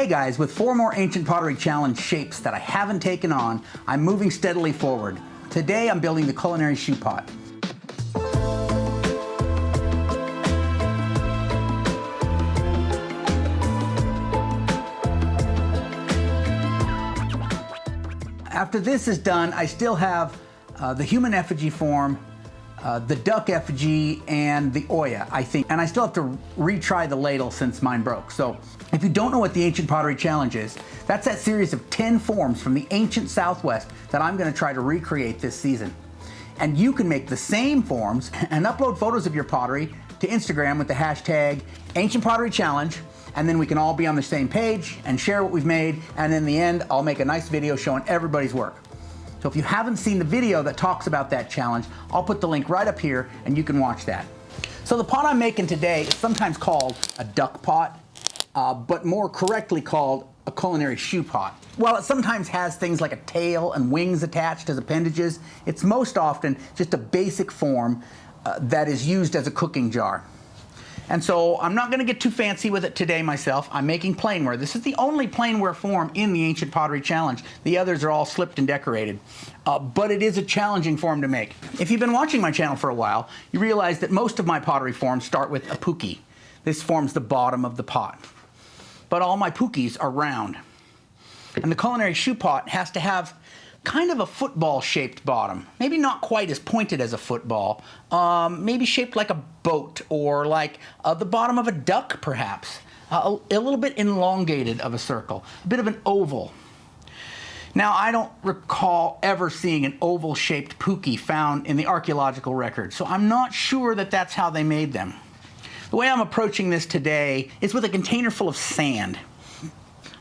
Hey guys, with 4 more Ancient Pottery Challenge shapes that I haven't taken on, I'm moving steadily forward. Today I'm building the Culinary shoe pot. After this is done, I still have the human effigy form, the duck effigy, and the Oya, I think. And I still have to retry the ladle since mine broke. So if you don't know what the Ancient Pottery Challenge is, that's that series of 10 forms from the ancient Southwest that I'm gonna try to recreate this season. And you can make the same forms and upload photos of your pottery to Instagram with the hashtag Ancient Pottery Challenge, and then we can all be on the same page and share what we've made, and in the end, I'll make a nice video showing everybody's work. So if you haven't seen the video that talks about that challenge, I'll put the link right up here and you can watch that. So the pot I'm making today is sometimes called a duck pot, but more correctly called a culinary shoe pot. While it sometimes has things like a tail and wings attached as appendages, it's most often just a basic form that is used as a cooking jar. And so I'm not gonna get too fancy with it today myself. I'm making plainware. This is the only plainware form in the Ancient Pottery Challenge. The others are all slipped and decorated. But it is a challenging form to make. If you've been watching my channel for a while, you realize that most of my pottery forms start with a puki. This forms the bottom of the pot. But all my pukis are round. And the culinary shoe pot has to have kind of a football-shaped bottom. Maybe not quite as pointed as a football. Maybe shaped like a boat, or like the bottom of a duck, perhaps. A little bit elongated of a circle. A bit of an oval. Now, I don't recall ever seeing an oval-shaped puki found in the archaeological record, so I'm not sure that that's how they made them. The way I'm approaching this today is with a container full of sand.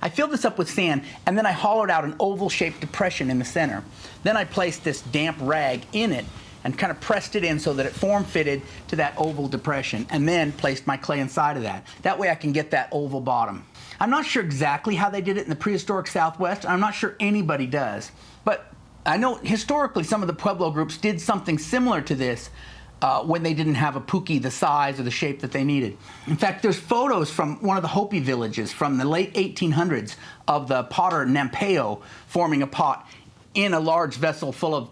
I filled this up with sand, and then I hollowed out an oval-shaped depression in the center. Then I placed this damp rag in it and kind of pressed it in so that it form-fitted to that oval depression, and then placed my clay inside of that. That way I can get that oval bottom. I'm not sure exactly how they did it in the prehistoric Southwest. I'm not sure anybody does. But I know historically some of the Pueblo groups did something similar to this when they didn't have a puki the size or the shape that they needed. In fact, there's photos from one of the Hopi villages from the late 1800s of the potter Nampeo forming a pot in a large vessel full of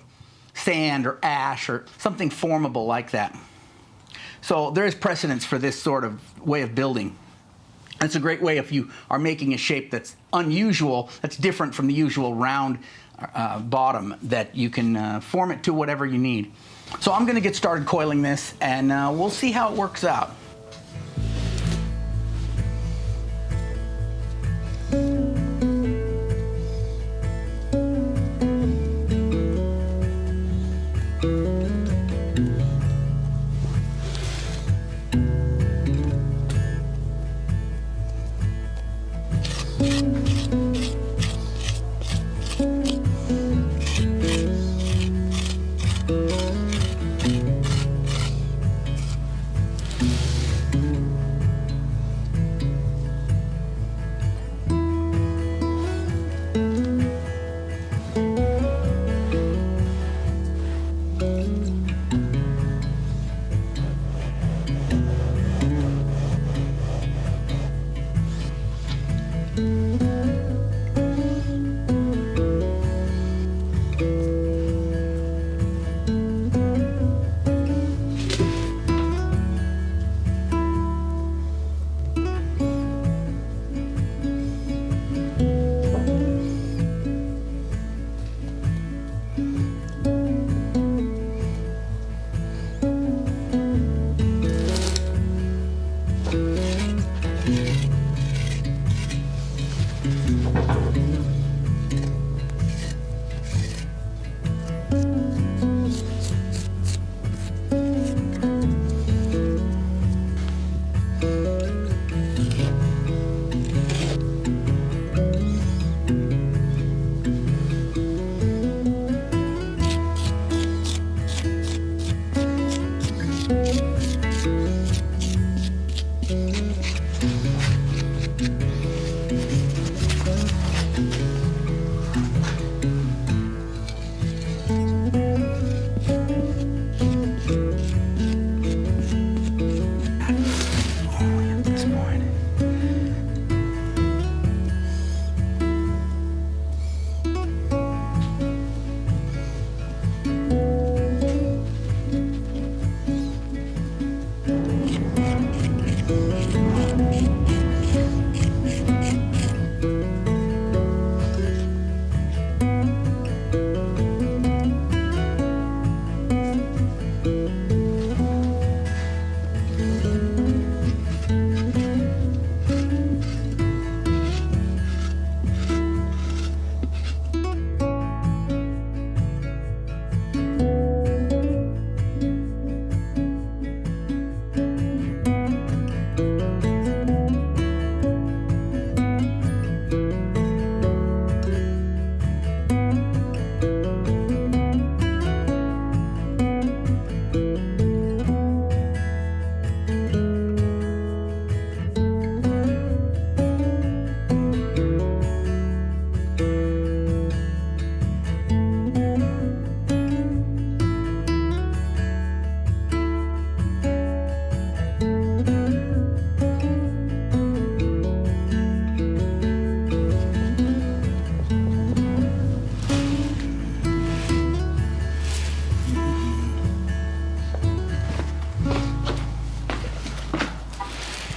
sand or ash or something formable like that. So there is precedence for this sort of way of building. It's a great way if you are making a shape that's unusual, that's different from the usual round bottom, that you can form it to whatever you need. So I'm gonna get started coiling this, and we'll see how it works out.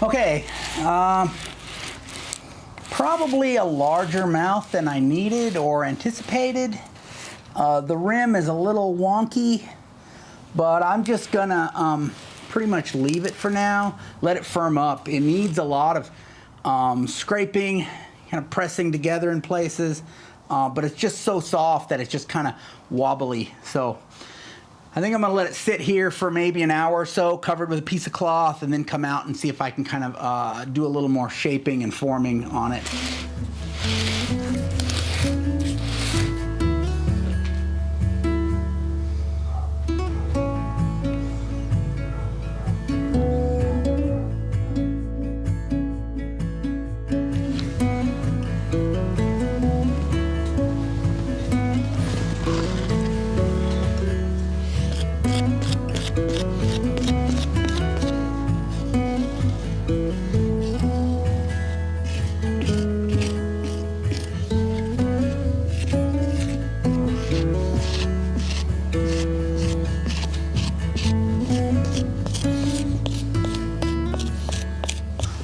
Okay, probably a larger mouth than I needed or anticipated. The rim is a little wonky, but I'm just gonna pretty much leave it for now, let it firm up. It needs a lot of scraping, kind of pressing together in places, but it's just so soft that it's just kind of wobbly. So I think I'm gonna let it sit here for maybe an hour or so, covered with a piece of cloth, and then come out and see if I can kind of do a little more shaping and forming on it.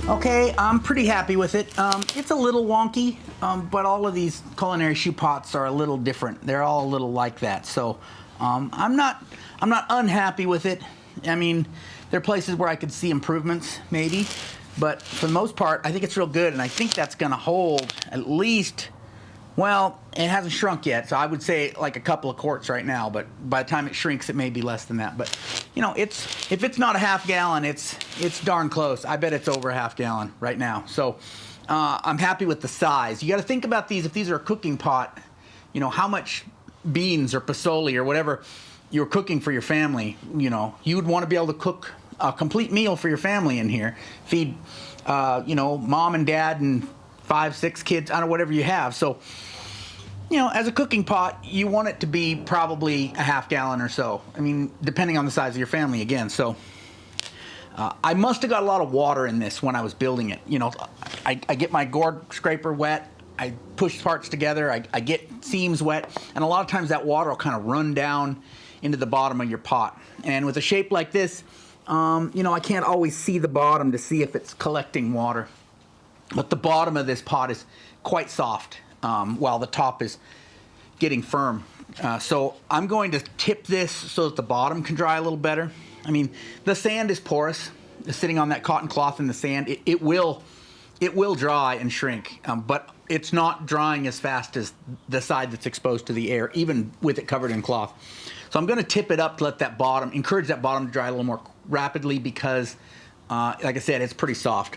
Okay, I'm pretty happy with it. It's a little wonky, but all of these culinary shoe pots are a little different. They're all a little like that. So I'm not unhappy with it. I mean, there are places where I could see improvements, maybe, but for the most part, I think it's real good, and I think that's going to hold at least. Well, it hasn't shrunk yet, so I would say like a couple of quarts right now, but by the time it shrinks, it may be less than that. But, you know, if it's not a half gallon, it's darn close. I bet it's over a half gallon right now. So I'm happy with the size. You got to think about these. If these are a cooking pot, you know, how much beans or pasoli or whatever you're cooking for your family, you know, you would want to be able to cook a complete meal for your family in here. Feed, you know, mom and dad and 5, 6 kids, I don't know, whatever you have. So, you know, as a cooking pot, you want it to be probably a half gallon or so. I mean, depending on the size of your family again. So I must have got a lot of water in this when I was building it. You know, I get my gourd scraper wet, I push parts together, I get seams wet, and a lot of times that water will kind of run down into the bottom of your pot. And with a shape like this, you know, I can't always see the bottom to see if it's collecting water. But the bottom of this pot is quite soft, while the top is getting firm. So I'm going to tip this so that the bottom can dry a little better. I mean, the sand is porous. It's sitting on that cotton cloth in the sand. It will dry and shrink, but it's not drying as fast as the side that's exposed to the air, even with it covered in cloth. So I'm going to tip it up to let that bottom, encourage that bottom to dry a little more rapidly because, like I said, it's pretty soft.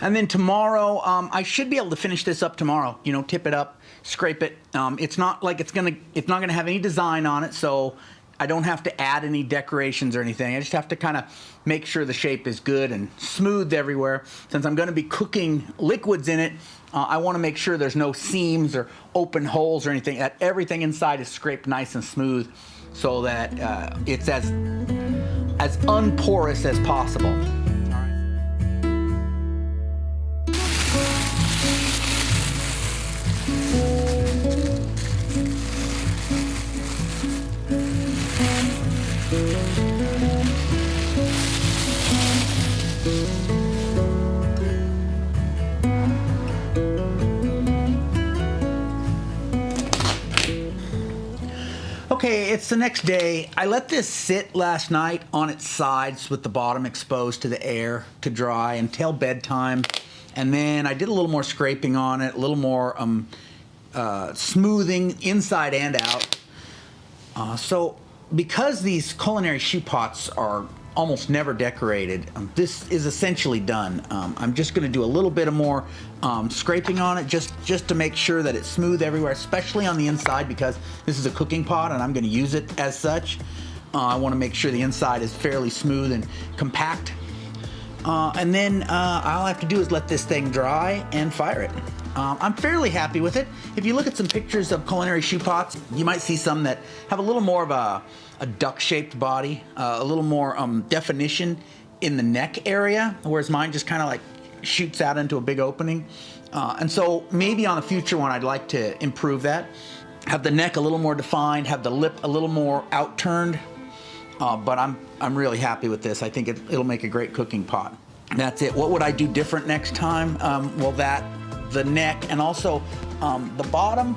And then tomorrow, I should be able to finish this up tomorrow. You know, tip it up, scrape it. It's not like it's not gonna have any design on it, so I don't have to add any decorations or anything. I just have to kind of make sure the shape is good and smooth everywhere. Since I'm going to be cooking liquids in it, I want to make sure there's no seams or open holes or anything. That everything inside is scraped nice and smooth, so that it's as unporous as possible. Okay, it's the next day. I let this sit last night on its sides with the bottom exposed to the air to dry until bedtime. And then I did a little more scraping on it, a little more smoothing inside and out. So because these culinary shoe pots are almost never decorated, this is essentially done. I'm just going to do a little bit of more scraping on it just to make sure that it's smooth everywhere, especially on the inside, because this is a cooking pot and I'm going to use it as such. I want to make sure the inside is fairly smooth and compact. And then all I have to do is let this thing dry and fire it. I'm fairly happy with it. If you look at some pictures of culinary shoe pots, you might see some that have a little more of a duck-shaped body, a little more definition in the neck area, whereas mine just kind of like shoots out into a big opening. And so maybe on a future one, I'd like to improve that. Have the neck a little more defined, have the lip a little more outturned. But I'm really happy with this. I think it'll make a great cooking pot. That's it. What would I do different next time? Well, the neck, and also the bottom,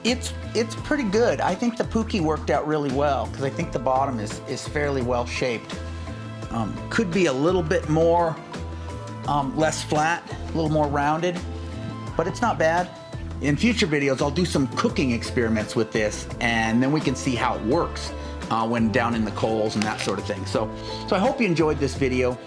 it's pretty good. I think the Pookie worked out really well because I think the bottom is fairly well shaped. Could be a little bit more less flat, a little more rounded, but it's not bad. In future videos, I'll do some cooking experiments with this, and then we can see how it works when down in the coals and that sort of thing. So I hope you enjoyed this video.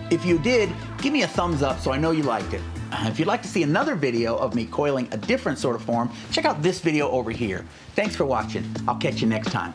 If you did, give me a thumbs up so I know you liked it. If you'd like to see another video of me coiling a different sort of form, check out this video over here. Thanks for watching. I'll catch you next time.